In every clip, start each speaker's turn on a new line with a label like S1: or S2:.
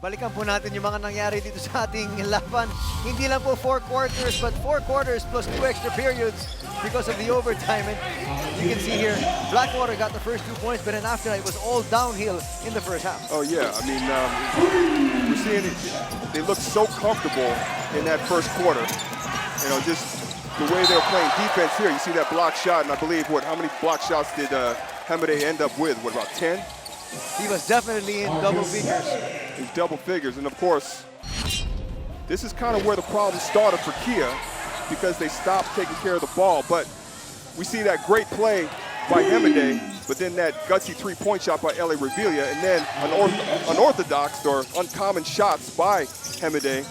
S1: Balikan po natin yung mga nangyari dito sa ating laban. Hindi lang po 4 quarters, but 4 quarters plus 2 extra periods because of the overtime. And you can see here, Blackwater got the first 2 points, but then after that, it was all downhill in the first half.
S2: Oh, yeah. I mean, we're seeing it. They look so comfortable in that first quarter. You know, just the way they were playing defense here. You see that block shot, and I believe, how many block shots did Hamide end up with? What, about 10?
S1: He was definitely in double figures.
S2: In double figures, and of course, this is kind of where the problem started for Kia because they stopped taking care of the ball. But we see that great play by Hamide, but then that gutsy 3-point shot by Eli Revelia, and then unorthodox or uncommon shots by Hamide.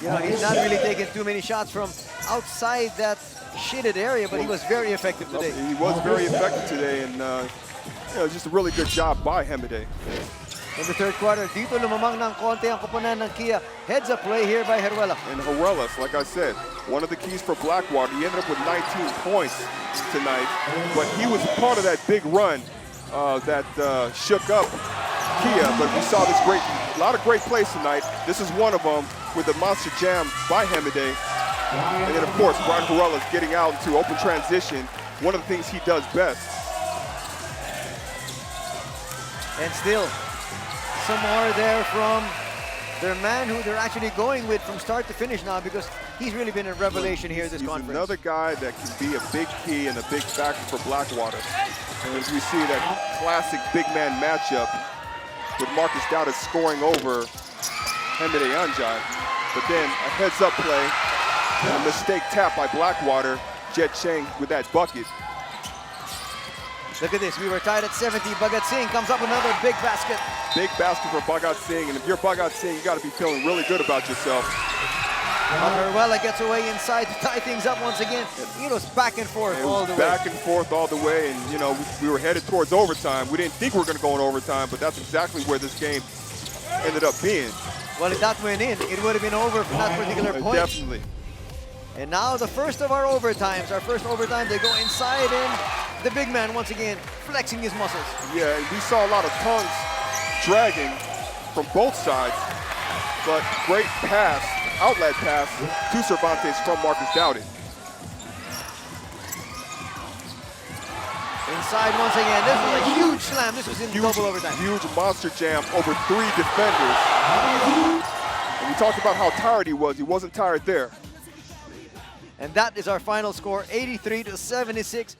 S1: You know, he's not really taking too many shots from outside that shaded area, but he was very effective today.
S2: He was very effective today, and you know, just a really good job by Hamide.
S1: In the third quarter, dito lumamang ng konti ang koponan ng Kia. Heads up play here by Heruela.
S2: And Heruelas, like I said, one of the keys for Blackwater. He ended up with 19 points tonight, but he was part of that big run that shook up Kia. But we saw this a lot of great plays tonight. This is one of them with the monster jam by Hamide. And then, of course, Brian Heruelas getting out into open transition, one of the things he does best.
S1: And still, some more there from their man who they're actually going with from start to finish now, because he's really been a revelation here this conference.
S2: He's another guy that can be a big key and a big factor for Blackwater. And as we see that classic big man matchup with Marcus Dowda scoring over Hamide Anjay. But then a heads-up play, a mistake tap by Blackwater, Jet Chang with that bucket.
S1: Look at this, we were tied at 70. Bhagat Singh comes up with another big basket.
S2: Big basket for Bhagat Singh, and if you're Bhagat Singh, you got to be feeling really good about yourself.
S1: Heruela gets away inside to tie things up once again. It was back and forth all the way.
S2: Back and forth all the way, and you know, we were headed towards overtime. We didn't think we were going to go in overtime, but that's exactly where this game ended up being.
S1: Well, if that went in, it would have been over from that particular point.
S2: Definitely.
S1: And now the first of our overtimes. Our first overtime, they go inside, and the big man once again flexing his muscles.
S2: Yeah, we saw a lot of tongues dragging from both sides, but great pass, outlet pass to Cervantes from Marcus Dowdy.
S1: Inside once again. This was a huge slam. This was in double overtime.
S2: Huge monster jam over 3 defenders. And we talked about how tired he was. He wasn't tired there.
S1: And that is our final score, 83-76.